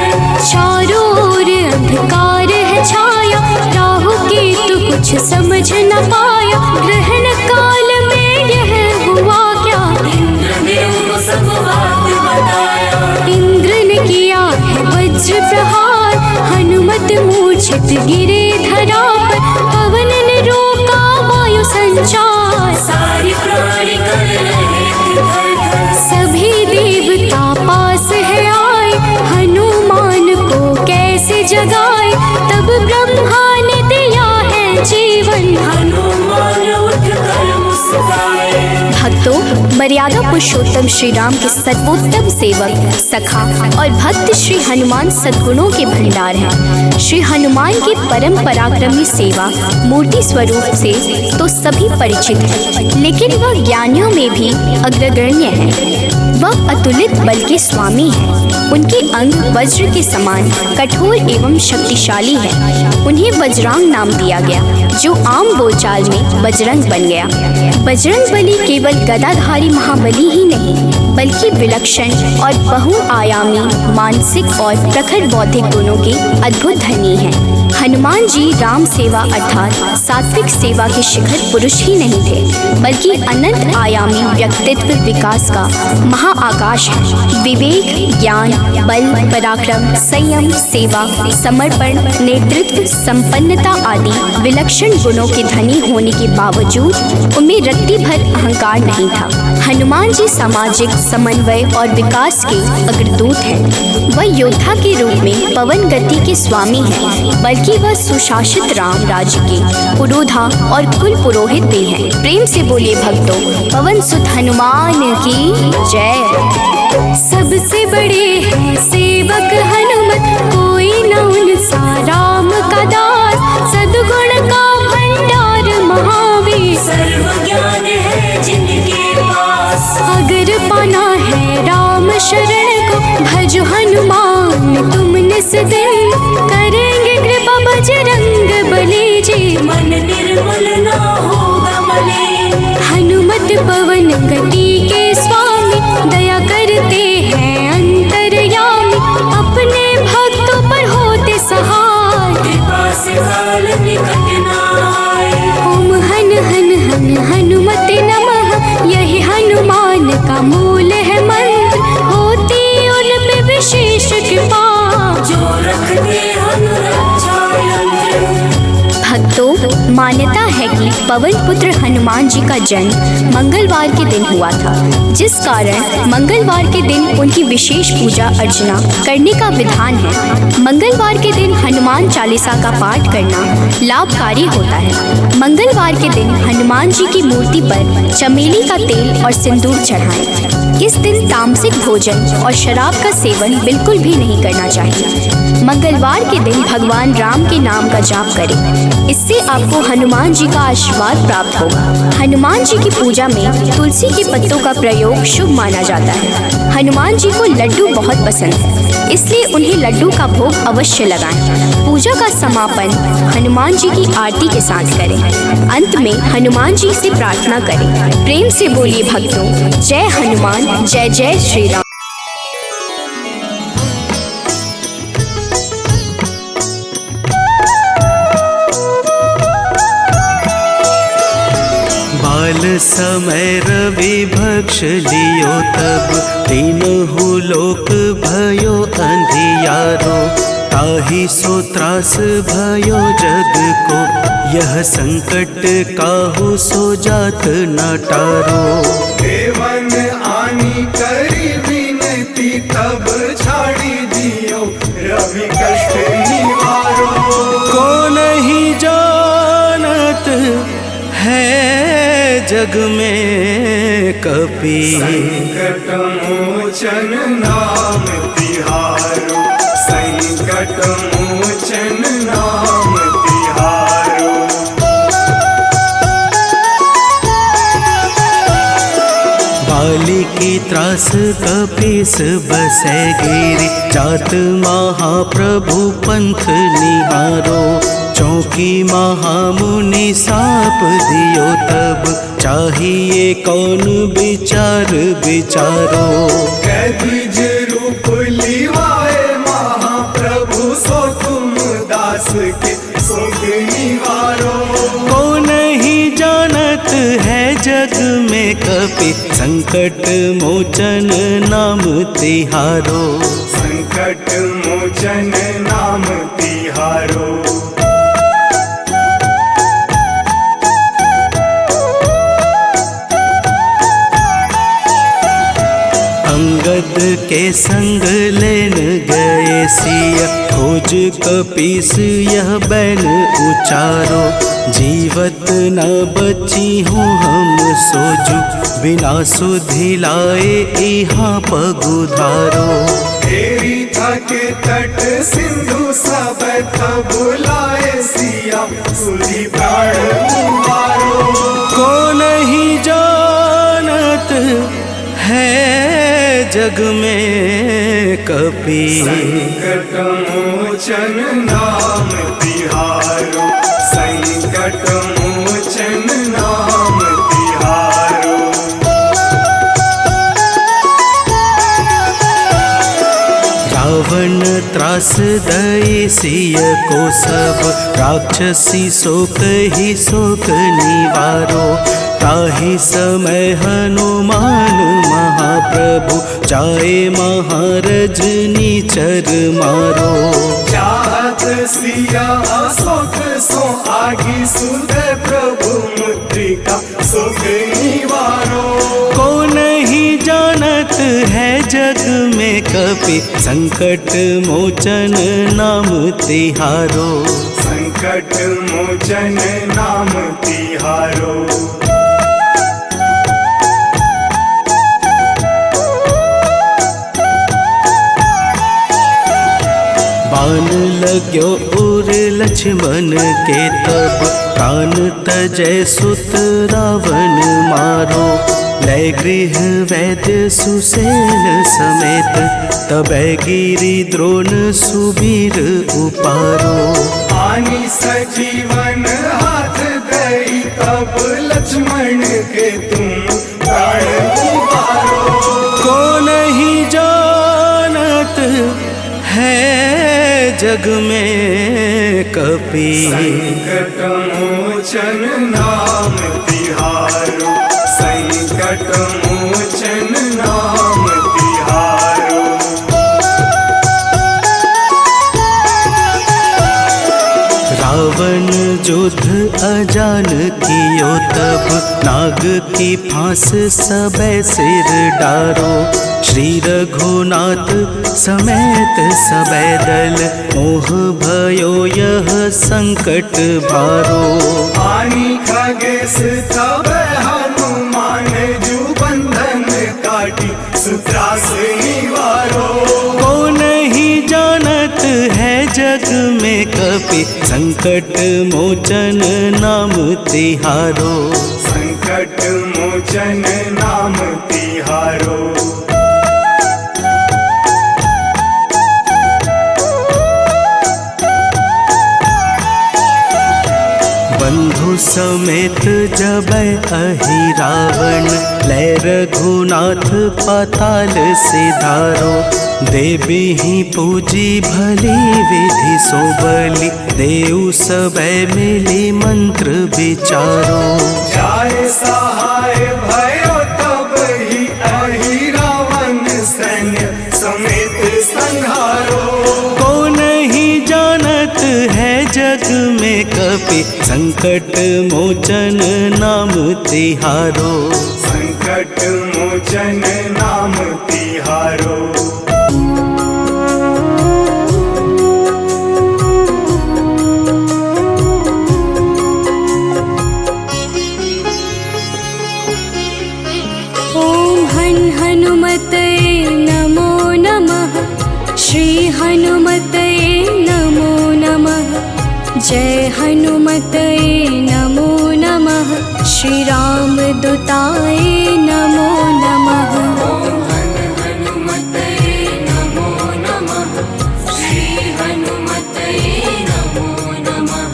चारों ओर अंधकार है छाया, राहु केतु कुछ समझ न पाया, ग्रहण काल में यह हुआ क्या, इंद्र ने उनको सब बात बताया, इंद्र ने किया है वज्र प्रहार, हनुमत मूर्छित गिरे धरा पर, पवन ने रोका वायु संचार, सारी प्राणी कर रहे थे थर-थर, सभी देवता पास है आए, हनुमान को कैसे जगाए, तब ब्रह्मा ने दिया है जीवन, हनुमान उठकर मुस्काए। भक्तों, मर्यादा पुरुषोत्तम श्री राम के सर्वोत्तम सेवक, सखा और भक्त श्री हनुमान सद्गुणों के भंडार हैं। श्री हनुमान की परम पराक्रमी सेवा मूर्ति स्वरूप से तो सभी परिचित हैं, लेकिन वह ज्ञानियों में भी अग्रगण्य है। वह अतुलित बल के स्वामी हैं। उनके अंग वज्र के समान कठोर एवं शक्तिशाली है। उन्हें वज्रांग नाम दिया गया, जो आम बोलचाल में बजरंग बन गया। बजरंग बली केवल गदाधारी महाबली ही नहीं, बल्कि विलक्षण और बहुआयामी मानसिक और प्रखर बौद्धिक गुणों के अद्भुत धनी हैं। हनुमान जी राम सेवा अर्थात सात्विक सेवा के शिखर पुरुष ही नहीं थे, बल्कि अनंत आयामी व्यक्तित्व विकास का महाआकाश है। विवेक, ज्ञान, बल, पराक्रम, संयम, सेवा, समर्पण, नेतृत्व, संपन्नता आदि विलक्षण गुणों के धनी होने के बावजूद उनमें रत्ती भर अहंकार नहीं था। हनुमान जी सामाजिक समन्वय और विकास के अग्रदूत हैं। वह योद्धा के रूप में पवन गति के स्वामी हैं, बल्कि वह सुशासित राम राज्य के पुरोधा और कुल पुरोहित भी हैं। प्रेम से बोलिए भक्तों, पवन सुत हनुमान की जय। सबसे बड़े हैं सेवक हनुमत, कोई न उनसा राम का दास, सद्गुण का भंडार महावीर, सर्व ज्ञान है जिनके पास, अगर पाना है राम शरण को, भजो हनुमान तुम निस दिन, करेंगे कृपा बजरंग बली जी, मन निर्मल ना होगा मलिन, हनुमत पवन गति के स्वामी, दया करते हैं अंतर्यामी, अपने भक्तों पर होते सहाय, कृपा से काल निकट ना आए, ओम हन हन हन हनुमते नमः, यही हनुमान का मूल है मंत्र, होती उन पे विशेष कृपा, जो रखते अनुरक्षा यंत्र। भक्तों, मान्यता है कि पवन पुत्र हनुमान जी का जन्म मंगलवार के दिन हुआ था, जिस कारण मंगलवार के दिन उनकी विशेष पूजा अर्चना करने का विधान है। मंगलवार के दिन हनुमान चालीसा का पाठ करना लाभकारी होता है। मंगलवार के दिन हनुमान जी की मूर्ति पर चमेली का तेल और सिंदूर चढ़ाएं। इस दिन तामसिक भोजन और शराब का सेवन बिल्कुल भी नहीं करना चाहिए। मंगलवार के दिन भगवान राम के नाम का जाप करें, इससे आपको हनुमान जी का आशीर्वाद प्राप्त होगा। हनुमान जी की पूजा में तुलसी के पत्तों का प्रयोग शुभ माना जाता है। हनुमान जी को लड्डू बहुत पसंद है, इसलिए उन्हें लड्डू का भोग अवश्य लगाएं। पूजा का समापन हनुमान जी की आरती के साथ करें। अंत में हनुमान जी से प्रार्थना करें। प्रेम से बोलिए भक्तों, जय हनुमान, जय जय श्री राम। बाल समय रवि भक्ष लियो तब, तीनहु लोक भयो अंधियारो, ताहि सो त्रास भयो जग को, यह संकट काहू सो जात न टारो। देवन आनी करी विनती, तब छाड़ी दियो रवि कष्ट निवारो। को नहीं जानत है जग में कपि, संकट मोचन नाम तिहारो, संकट मोचन नाम तिहारो। बाली की त्रास कपीस बसै गिरि, जात महाप्रभु पंथ निहारो। चौकी महामुनि साप दियो तब, चाहिए कौन विचार विचारो। कैदिज रूप लिवाए महाप्रभु, सो तुम दास के शोक निवारो। को नहीं जानत है जग में कपि, संकट मोचन नाम तिहारो। संकट मोचन नाम तिहारो। अंगद के संग लेन गए सिया, खोज कपीस यह बैन उचारो। जीवत न बची हूँ हम सोजू, बिना सुधि लाए यहाँ पगुधारो। तेरी थके तट सिंधु सब तब बुलाए सिया, सुधि प्राण उबारो। को नहीं जानत है जग में कपि, संकट मोचन नाम तिहारो, संकट मोचन नाम तिहारो। रावण त्रास दई सिय को सब, राक्षसी शोक ही शोक निवारो। ताहि समय हनुमान महाप्रभु, जाए महारज नीचर मारो। चाहत सिया अशोक सो आगी, सुध प्रभु मुद्रिका शोक निवारो। को नहीं जानत है जग में कपि, संकट मोचन नाम तिहारो। संकट मोचन नाम तिहारो। बाण लाग्यो उर लक्ष्मण के तब, प्राण तजय सुत रावण मारो। लय गृह वैद्य सुसेन समेत, तबै गिरि द्रोण सुबीर उपारो। आनी सजीवन हाथ दई, तब लक्ष्मण के तुम प्राण उबारो। को नहीं जानत है जग में कपि, संकट मोचन नाम तिहारो, संकट मोचन नाम तिहारो। रावण युद्ध अजान कियो तब, नाग की फांस सबे सिर डारो। श्री रघुनाथ समेत सबे दल, मोह भयो यह संकट भारो। आनी खगेश तब हनुमान, जू बंधन काटी सुत्रास निवारो। को नहीं जानत है जग में कपि, संकट मोचन नाम तिहारो। संकट मोचन नाम तिहारो। बंधु समेत जबै अहि रावण, लय रघुनाथ पाताल सिधारो। देवी ही पूजी भली विधि सो बलि, देव सबे मिली मंत्र विचारो। जाय सहाय भयो तब ही अहि रावण, सैन्य समेत संहारो। को नहीं संकट मोचन नाम तिहारो। संकट मोचन नाम तिहारो। ॐ हन् हनुमतये नमो नमः। श्री हनुमतये नमो नमः। जय हनुमतये नमो नमः। श्री रामदूताय नमो नमः। ॐ हनुमतये नमो नमः। श्री हनुमतये नमो नमः।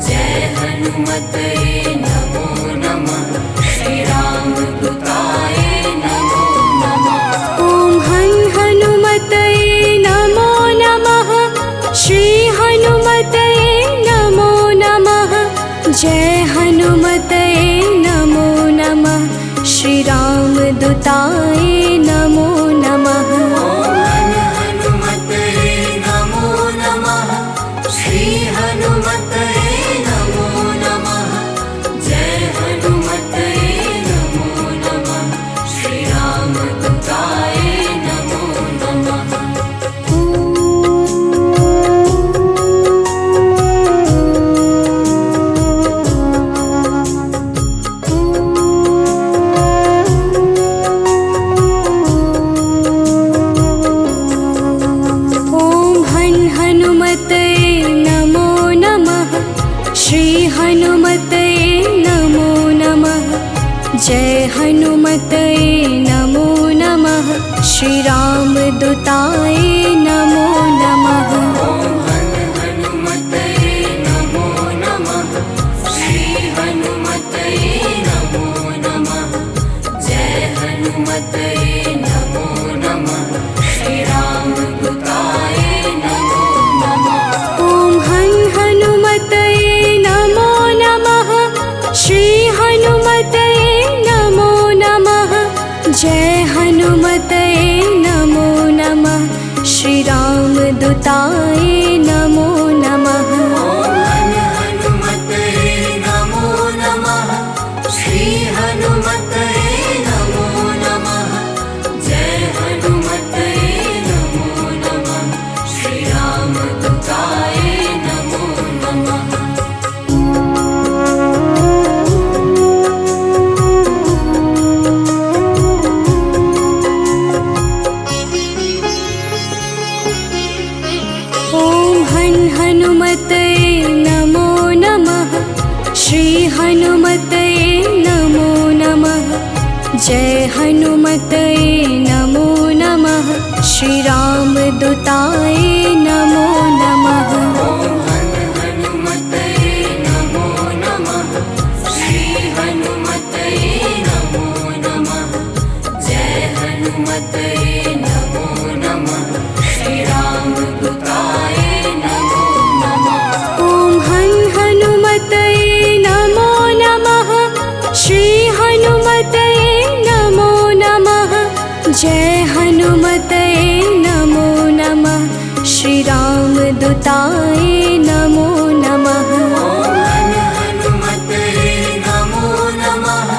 जय हनुमतये नमो नमः। श्री रामदूताय नमो नमः। ॐ हन् हनुमतये नमो नमः। श्री हनुमतये नमो नमः। जय हनुमतये नमो नमः। श्री रामदूताय नमो नमः। ॐ हनुमतये नमो नमः। श्री हनुमतये नमो नमः। जय हनुमतये नमो नमः। श्री रामदूताय नमो नमः। ॐ हन् हनुमतये नमो नमः। श्री हनुमतये नमो नमः। जय हनुमतये नमो नमः। श्री रामदूताय नमो नमः। ॐ हनुमतये नमो नमः। श्री हनुमतये नमो नमः। जय हनुमतये नमो नमः। श्री रामदूताय नमो नमः। ॐ हन् हनुमतये नमो नमः। श्री हनुमतये नमो नमः। जय हनुमतये नमो नमः। श्री रामदूताय नमो नमः। ॐ हनुमतये नमो नमः। श्री हनुमतये नमो नमः। जय हनुमतये नमो नमः। श्री रामदूताय नमो नमः। ॐ हन् हनुमतये नमो नमः। श्री हनुमतये नमो नमः। जय हनुमतये नमो नमः। श्री रामदूताय नमो नमः। ॐ हनुमतये नमो नमः। श्री हनुमतये नमो नमः। जय हनुमतये नमो नमः। श्री रामदूताय नमो नमः। ॐ हन् हनुमतये नमो नमः। श्री हनुमतये नमो नमः। जय हनुमतये नमो नमः। श्री रामदूताय नमो नमः। ॐ हनुमतये नमो नमः।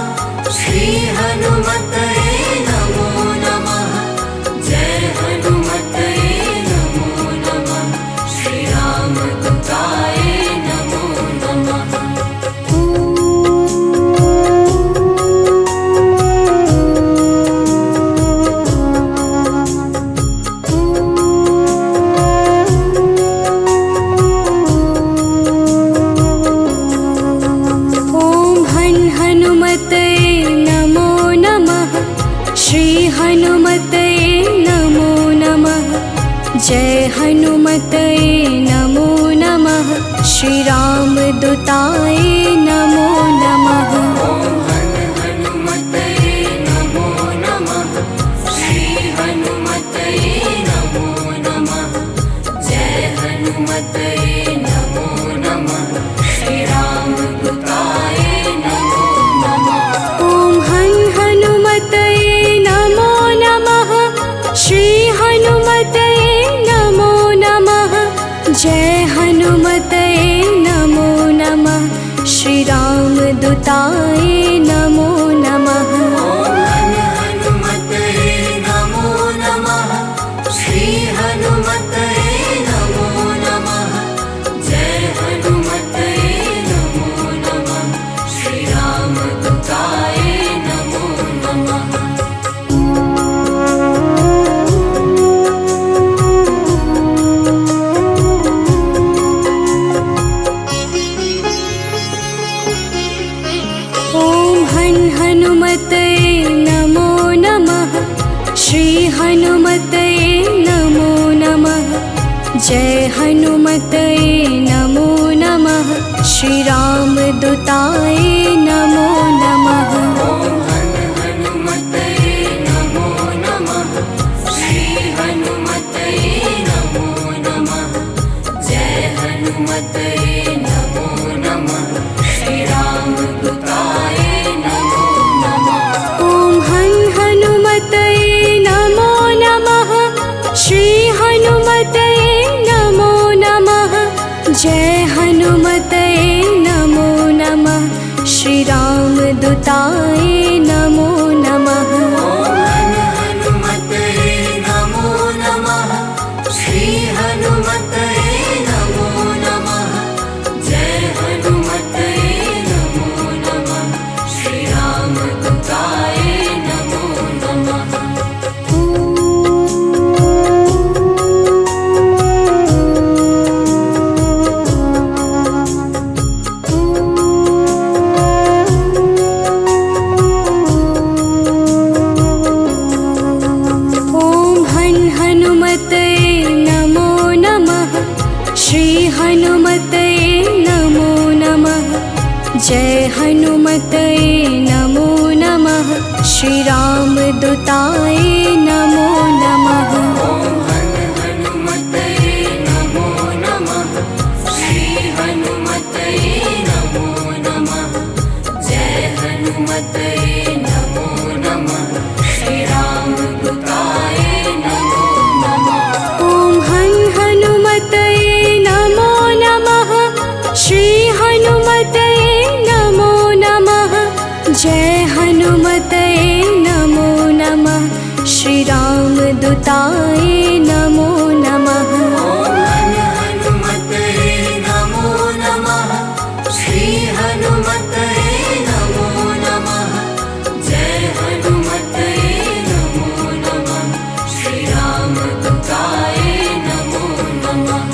श्री हनुमतये नमो नमः। जय हनुमतये नमो नमः। श्री रामदूताय नमो नमः। ॐ हन् हनुमतये नमो नमः। श्री हनुमतये नमो नमः। जय हनुमतये नमो नमः। श्री रामदूताय नमो नमः। ॐ हनुमतये नमो नमः। श्री हनुमतये नमो नमः। जय हनुमतये नमो नमः। श्री रामदूताय नमो नमः। ॐ हन् हनुमतये नमो नमः। श्री हनुमतये नमो नमः। जय हनुमतये नमो नमः। हनुमद्दूताय नमो नमः। हन हनुमतये नमो नमः। श्री हनुमतये नमो नमः। जय हनुमतये नमो नमः। श्री रामदूताय नमो नमः। ॐ हन हनुमतये नमो नमः। श्री हनुमतये नमो नमः। जय हनुमतये नमो नमः। श्री रामदूताय नमो नमः। हन हनुमतये नमो नमः। श्री हनुमतये नमो नमः। जय हनुमतये नमो नमः। श्री रामदूताय नमो नमः। ॐ हन हनुमतये नमो नमः। श्री हनुमतये नमो नमः। जय हनुमतये नमो नमः। श्री रामदूताय नमो नमः। हन हनुमतये नमो नमः। श्री हनुमतये नमो नमः। जय हनुमतये नमो नमः। श्री रामदूताय नमो नमः। ॐ हन हनुमतये नमो नमः। श्री हनुमतये नमो नमः। जय हनुमतये नमो नमः। श्री रामदूताय नमो नमः। हन हनुमतये नमो नमः। श्री हनुमतये नमो नमः। जय हनुमतये नमो नमः। श्री रामदूताय नमो नमः। ॐ हन हनुमतये नमो नमः। श्री हनुमतये नमो नमः। जय हनुमतये नमो नमः। श्री रामदूताय नमो नमः। हन हनुमतये नमो नमः। श्री हनुमतये नमो नमः। जय हनुमतये नमो नमः। श्री रामदूताय नमो नमः।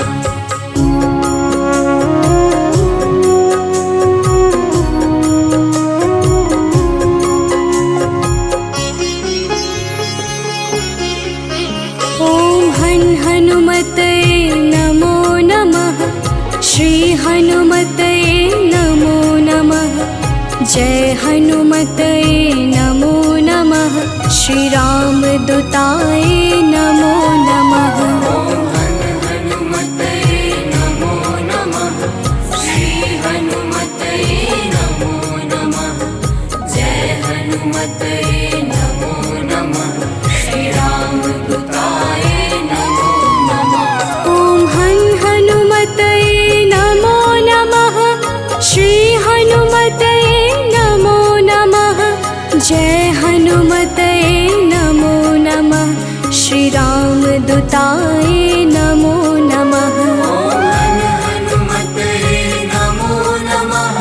ॐ हन हनुमतये नमो नमः। श्री हनुमतये नमो नमः। जय हनुमतये नमो नमः। श्री रामदूताय नमो नमः। हन हनुमतये नमो नमः। श्री हनुमतये नमो नमः। जय हनुमतये नमो नमः। श्री रामदूताय नमो नमः। ॐ हन हनुमतये नमो नमः। श्री हनुमतये नमो नमः। जय हनुमतये नमो नमः। श्री रामदूताय नमो नमः। हन हनुमतये नमो नमः।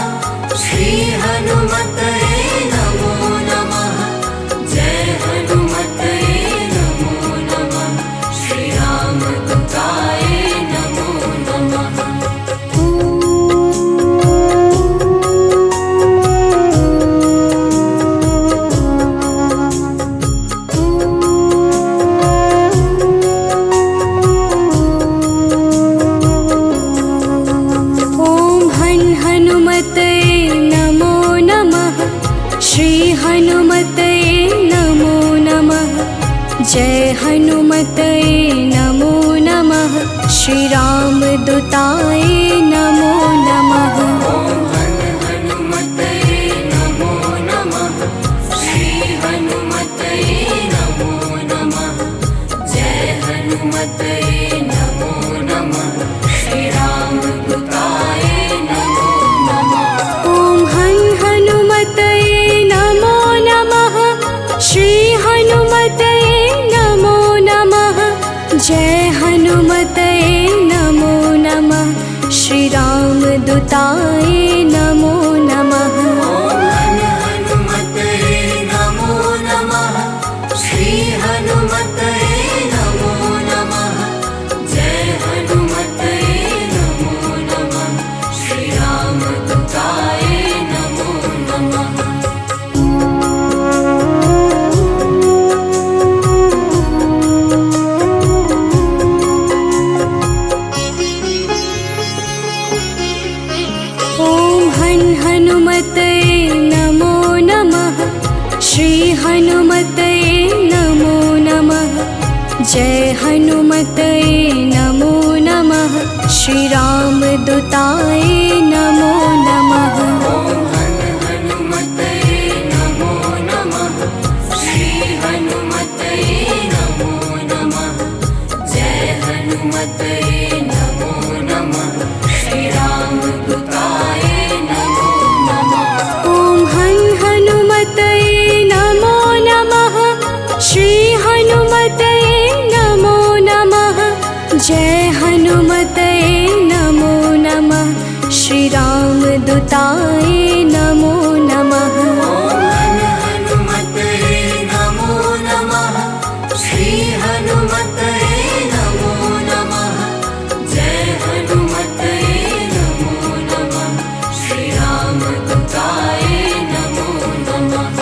श्री हनुमतये नमो नमः। जय हनुमतये नमो नमः। श्री रामदूताय नमो नमः। ॐ हन हनुमतये नमो नमः। श्री हनुमतये नमो नमः। जय हनुमतये नमो नमः। श्री रामदूताय नमो नमः। हन हनुमतये नमो नमः। श्री हनुमतये नमो नमः। जय हनुमतये नमो नमः। श्री रामदूताय नमो नमः। ॐ हन हनुमतये हनुमद्दूताय नमो नमः। हनुमतये नमो नमः। श्री हनुमतये नमो नमः। जय हनुमतये नमो नमः। श्री रामदूताय नमो नमः। हनुमतये नमो नमः। श्री हनुमतये नमो नमः। जय हनुमतये नमो नमः। श्री रामदूताय नमो नमः। हनुमतये नमो नमः। श्री हनुमतये नमो नमः। जय हनुमतये नमो नमः। श्री रामदूताय नमो नमः। हनुमतये नमो नमः। श्री हनुमतये नमो नमः। जय हनुमतये नमो नमः। श्री रामदूताय नमो नमः। हनुमतये नमो नमः। श्री हनुमतये नमो नमः। जय हनुमतये नमो नमः। श्री रामदूताय नमो नमः।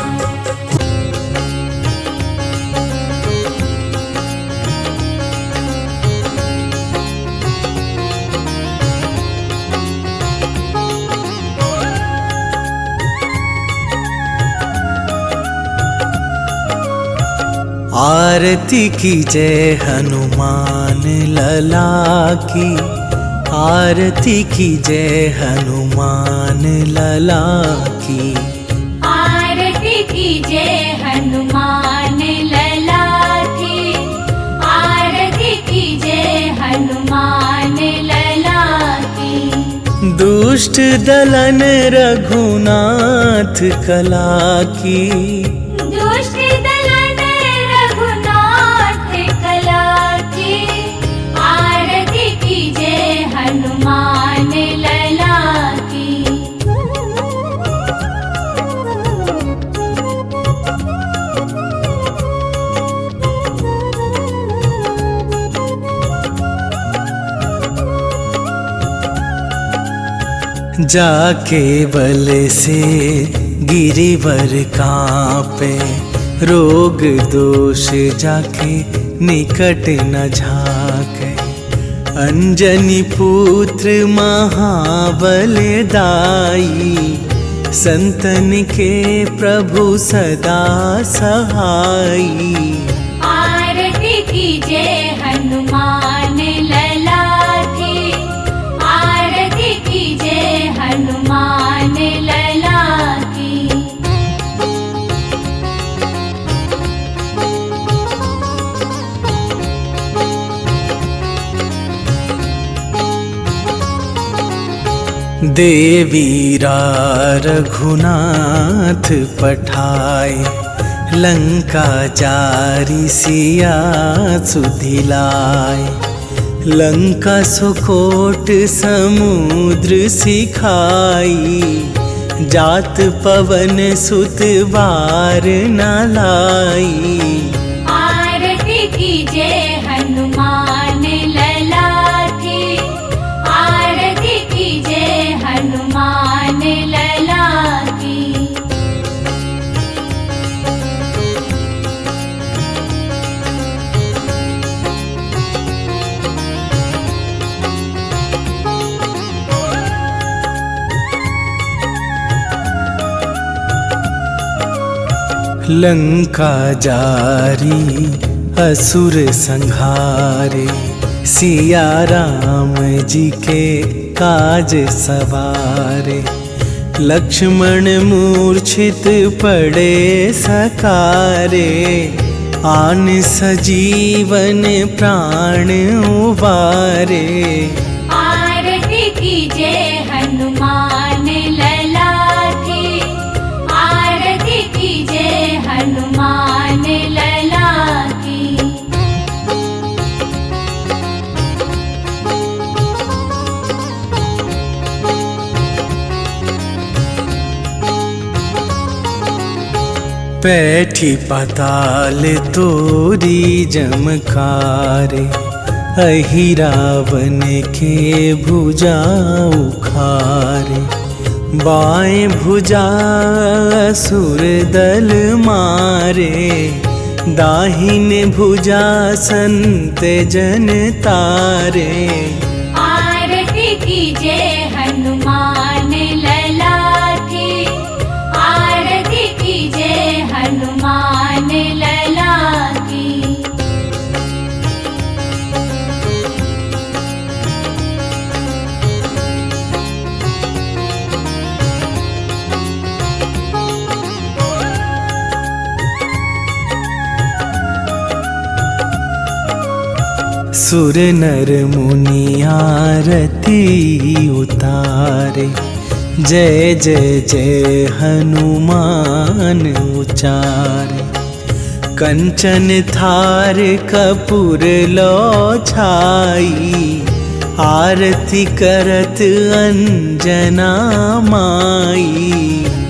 आरती की जय हनुमान लला की। आरती की जय हनुमान लला की। आरती कीजिए हनुमान लला की। आरती कीजिए हनुमान लला की। दुष्ट दलन रघुनाथ कला की। दुष्ट दलन रघुनाथ कला की। आरती कीजिए हनुमान लला की। जाके बल से गिरिवर कांपे। रोग दोष जाके निकट न झाके। अंजनी पुत्र महाबलदाई। संतन के प्रभु सदा सहाई। आरती कीजिए हनुमान लला की। आरती कीजिए हनुमान लला की। देवीरा रघुनाथ पठाए। लंका जारी सिया सुधिलाए। लंका सुकोट समुद्र सिखाई। जात पवन सुत बार न लाई। आरती कीजिए हनुमान लला की। आरती कीजिए हनुमान लला की। लंका जारी असुर संहारे। सिया राम जी के काज सवारे। लक्ष्मण मूर्छित पड़े सकारे। आन सजीवन प्राण उबारे। आरती कीजिए हनुमान लला की। आरती कीजिए हनुमान लला की। पैठी पाताल तोरी जमकारे, अहि रावण के भुजा उखारे। बाएं भुजा असुर दल मारे, दाहिने भुजा संत जन तारे। आरती कीजिए हनुमान लला की, आरती कीजिए हनुमान लला की। सुर नर मुनि आरती उतारे, जय जय जय हनुमान उचारे। कंचन थार कपूर लो छाई, आरती करत अंजना माई।